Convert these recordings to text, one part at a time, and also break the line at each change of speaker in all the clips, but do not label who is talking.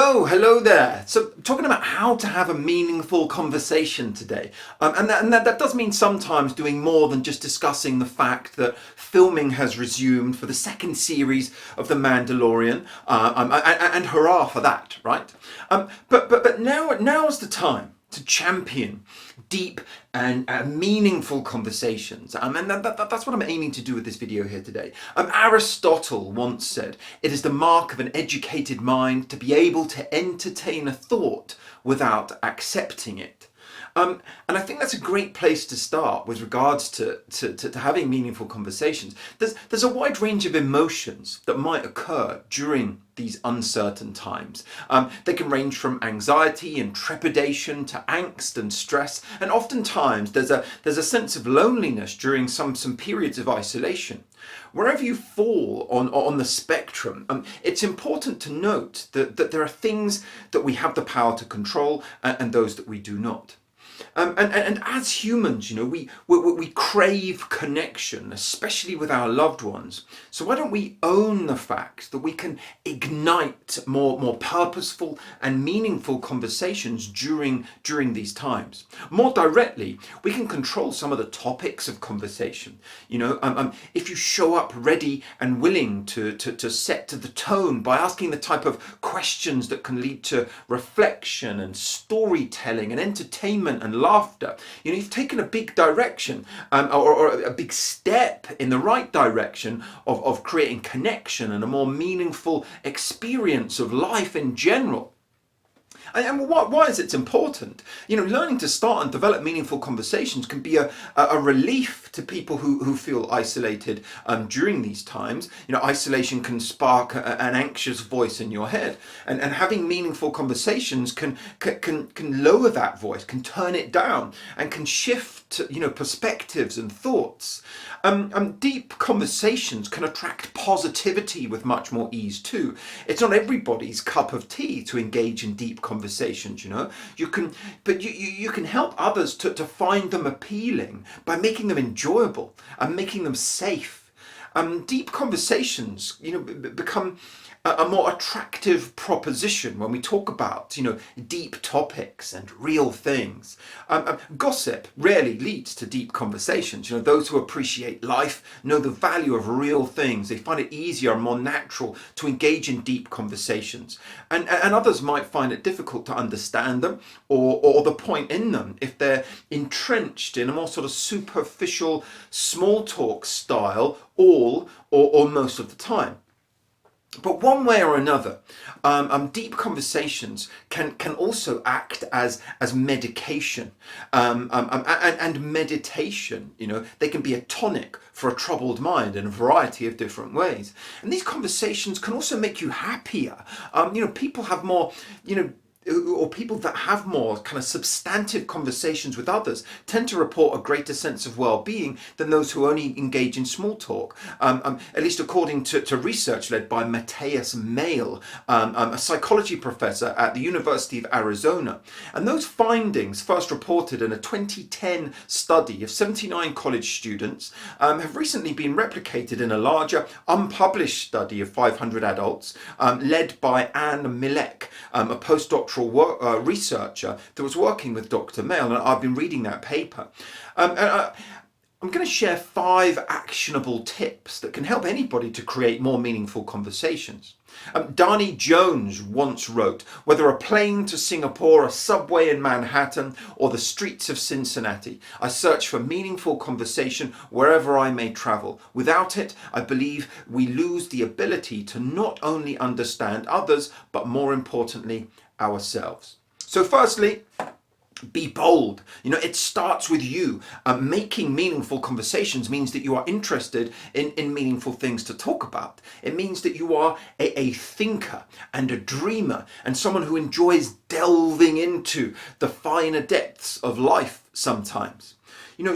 Hello there. So, talking about how to have a meaningful conversation today, and that does mean sometimes doing more than just discussing the fact that filming has resumed for the second series of the Mandalorian, and hurrah for that, right? But now's the time to champion deep and meaningful conversations. And that's what I'm aiming to do with this video here today. Aristotle once said, "It is the mark of an educated mind to be able to entertain a thought without accepting it." And I think that's a great place to start with regards to having meaningful conversations. There's a wide range of emotions that might occur during these uncertain times. They can range from anxiety and trepidation to angst and stress, and oftentimes there's a sense of loneliness during some periods of isolation. Wherever you fall on the spectrum, it's important to note that there are things that we have the power to control and those that we do not. And as humans, we crave connection, especially with our loved ones. So why don't we own the fact that we can ignite more purposeful and meaningful conversations during these times? More directly, we can control some of the topics of conversation. If you show up ready and willing to set the tone by asking the type of questions that can lead to reflection and storytelling and entertainment and laughter. You've taken a big direction, or a big step in the right direction of creating connection and a more meaningful experience of life in general. And why is it important? Learning to start and develop meaningful conversations can be a relief to people who feel isolated during these times. Isolation can spark an anxious voice in your head, and having meaningful conversations can lower that voice, can turn it down, and can shift perspectives and thoughts. Deep conversations can attract positivity with much more ease too. It's not everybody's cup of tea to engage in deep conversations. You can help others to find them appealing by making them enjoyable and making them safe. Deep conversations, become a more attractive proposition when we talk about, deep topics and real things. Gossip rarely leads to deep conversations. Those who appreciate life know the value of real things. They find it easier and more natural to engage in deep conversations. And others might find it difficult to understand them or the point in them if they're entrenched in a more sort of superficial small talk style all or most of the time. But one way or another, deep conversations can also act as medication and meditation. They can be a tonic for a troubled mind in a variety of different ways. And these conversations can also make you happier. People have more, or people that have more kind of substantive conversations with others tend to report a greater sense of well-being than those who only engage in small talk, at least according to research led by Matthias Mehl, a psychology professor at the University of Arizona. And those findings, first reported in a 2010 study of 79 college students, have recently been replicated in a larger unpublished study of 500 adults, led by Anne Milek, a postdoctoral researcher that was working with Dr. Mehl, and I've been reading that paper. I'm going to share 5 actionable tips that can help anybody to create more meaningful conversations. Darnie Jones once wrote, "Whether a plane to Singapore, a subway in Manhattan, or the streets of Cincinnati, I search for meaningful conversation wherever I may travel. Without it, I believe we lose the ability to not only understand others, but more importantly, ourselves." So firstly, be bold. It starts with you. Making meaningful conversations means that you are interested in meaningful things to talk about. It means that you are a thinker and a dreamer and someone who enjoys delving into the finer depths of life sometimes.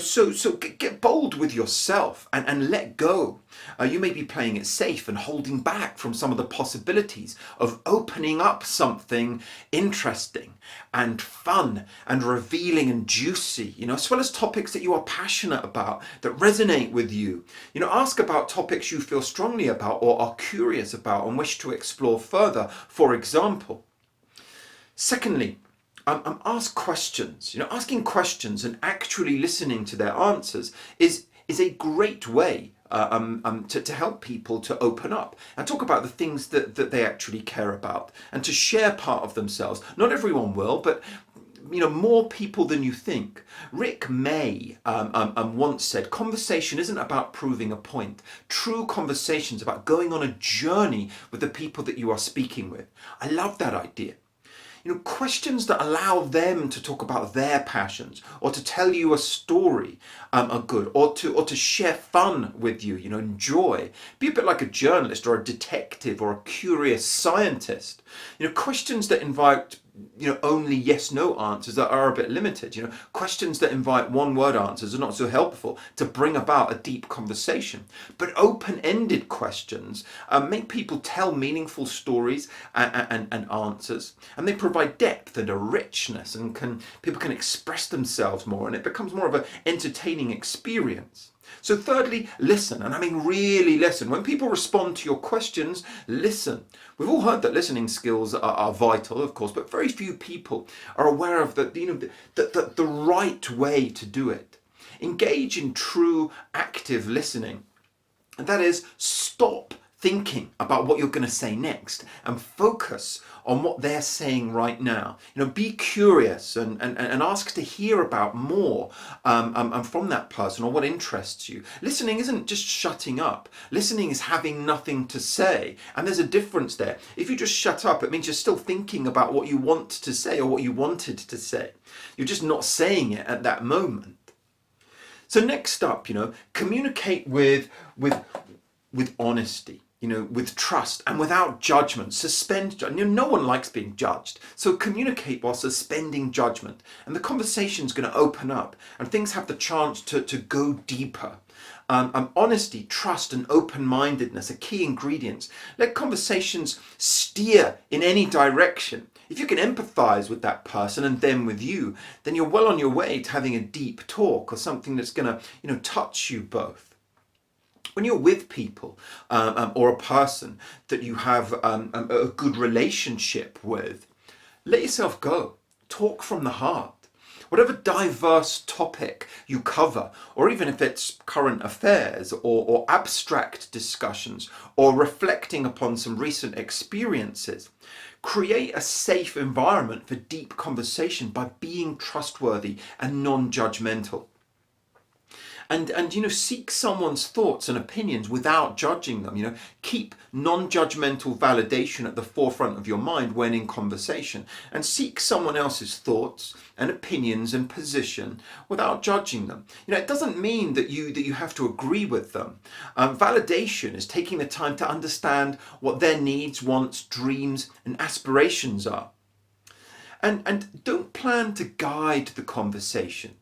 So get bold with yourself and let go. You may be playing it safe and holding back from some of the possibilities of opening up something interesting and fun and revealing and juicy, as well as topics that you are passionate about, that resonate with you. Ask about topics you feel strongly about or are curious about and wish to explore further. For example, Secondly, ask questions. Asking questions and actually listening to their answers is a great way to help people to open up and talk about the things that they actually care about and to share part of themselves. Not everyone will, but more people than you think. Rick May once said, conversation isn't about proving a point. True conversation is about going on a journey with the people that you are speaking with. I love that idea. Questions that allow them to talk about their passions or to tell you a story are good, or to share fun with you, enjoy. Be a bit like a journalist or a detective or a curious scientist. Questions that invite only yes no answers that are a bit limited. Questions that invite one word answers are not so helpful to bring about a deep conversation. But open-ended questions make people tell meaningful stories and answers, and they provide depth and a richness, and people can express themselves more, and it becomes more of an entertaining experience. So thirdly, listen, and I mean really listen. When people respond to your questions, listen. We've all heard that listening skills are vital, of course, but very few people are aware of the right way to do it. Engage in true active listening, and that is stop thinking about what you're going to say next and focus on what they're saying right now. Be curious and ask to hear about more from that person or what interests you. Listening isn't just shutting up. Listening is having nothing to say. And there's a difference there. If you just shut up, it means you're still thinking about what you want to say or what you wanted to say. You're just not saying it at that moment. So next up, communicate with honesty. With trust and without judgment. Suspend. No one likes being judged. So communicate while suspending judgment. And the conversation's going to open up and things have the chance to go deeper. Honesty, trust and open-mindedness are key ingredients. Let conversations steer in any direction. If you can empathize with that person and them with you, then you're well on your way to having a deep talk or something that's going to touch you both. When you're with people or a person that you have a good relationship with, let yourself go. Talk from the heart. Whatever diverse topic you cover, or even if it's current affairs or abstract discussions or reflecting upon some recent experiences, create a safe environment for deep conversation by being trustworthy and non-judgmental. And seek someone's thoughts and opinions without judging them. Keep non-judgmental validation at the forefront of your mind when in conversation, and seek someone else's thoughts and opinions and position without judging them. It doesn't mean that you have to agree with them. Validation is taking the time to understand what their needs, wants, dreams, and aspirations are. And don't plan to guide the conversation.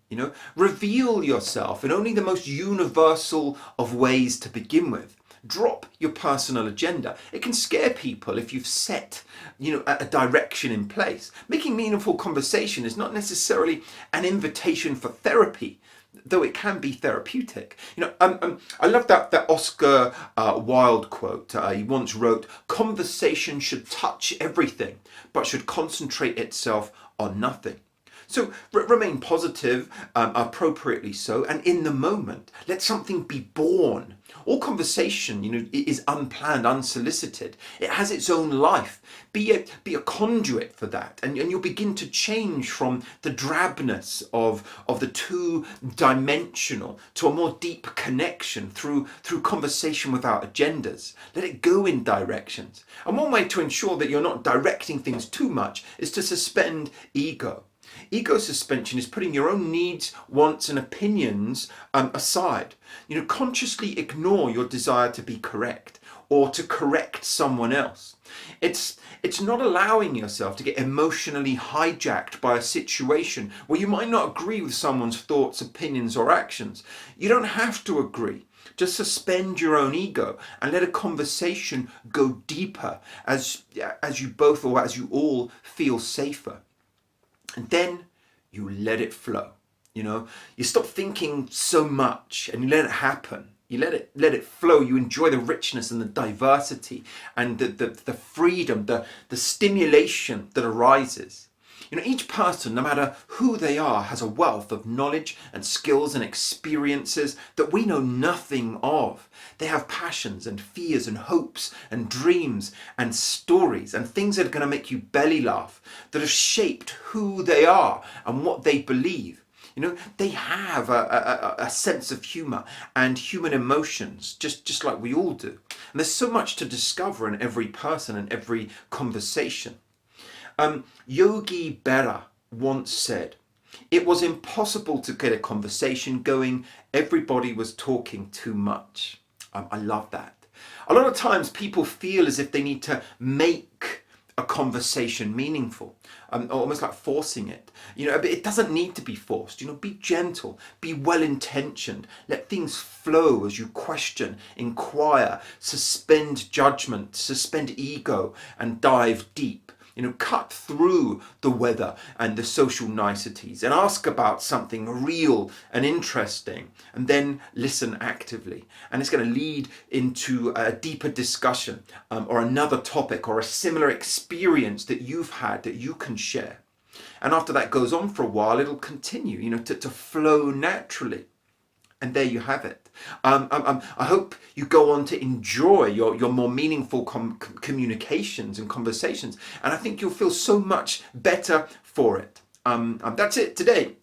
Reveal yourself in only the most universal of ways to begin with. Drop your personal agenda. It can scare people if you've set, a direction in place. Making meaningful conversation is not necessarily an invitation for therapy, though it can be therapeutic. I love that Oscar Wilde quote. He once wrote, "Conversation should touch everything, but should concentrate itself on nothing." So remain positive, appropriately so, and in the moment, let something be born. All conversation, is unplanned, unsolicited. It has its own life. Be a conduit for that, and you'll begin to change from the drabness of the two-dimensional to a more deep connection through conversation without agendas. Let it go in directions. And one way to ensure that you're not directing things too much is to suspend ego. Ego suspension is putting your own needs, wants and opinions aside. Consciously ignore your desire to be correct or to correct someone else. It's not allowing yourself to get emotionally hijacked by a situation where you might not agree with someone's thoughts, opinions or actions. You don't have to agree. Just suspend your own ego and let a conversation go deeper as you both or as you all feel safer. And then you let it flow. You stop thinking so much and you let it happen. You let it flow. You enjoy the richness and the diversity and the freedom, the stimulation that arises. Each person, no matter who they are, has a wealth of knowledge and skills and experiences that we know nothing of. They have passions and fears and hopes and dreams and stories and things that are going to make you belly laugh, that have shaped who they are and what they believe. They have a sense of humour and human emotions, just like we all do. And there's so much to discover in every person and every conversation. Yogi Berra once said, "It was impossible to get a conversation going. Everybody was talking too much." I love that. A lot of times people feel as if they need to make a conversation meaningful, almost like forcing it. But it doesn't need to be forced. Be gentle, be well-intentioned, let things flow as you question, inquire, suspend judgment, suspend ego, and dive deep. Cut through the weather and the social niceties and ask about something real and interesting, and then listen actively. And it's going to lead into a deeper discussion or another topic or a similar experience that you've had that you can share. And after that goes on for a while, it'll continue, to flow naturally. And there you have it. I hope you go on to enjoy your more meaningful communications and conversations. And I think you'll feel so much better for it. That's it today.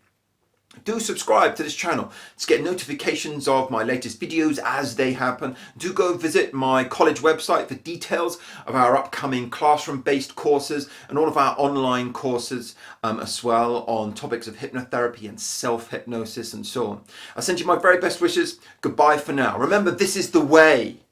Do subscribe to this channel to get notifications of my latest videos as they happen. Do go visit my college website for details of our upcoming classroom-based courses and all of our online courses as well on topics of hypnotherapy and self-hypnosis and so on. I send you my very best wishes. Goodbye for now. Remember, this is the way.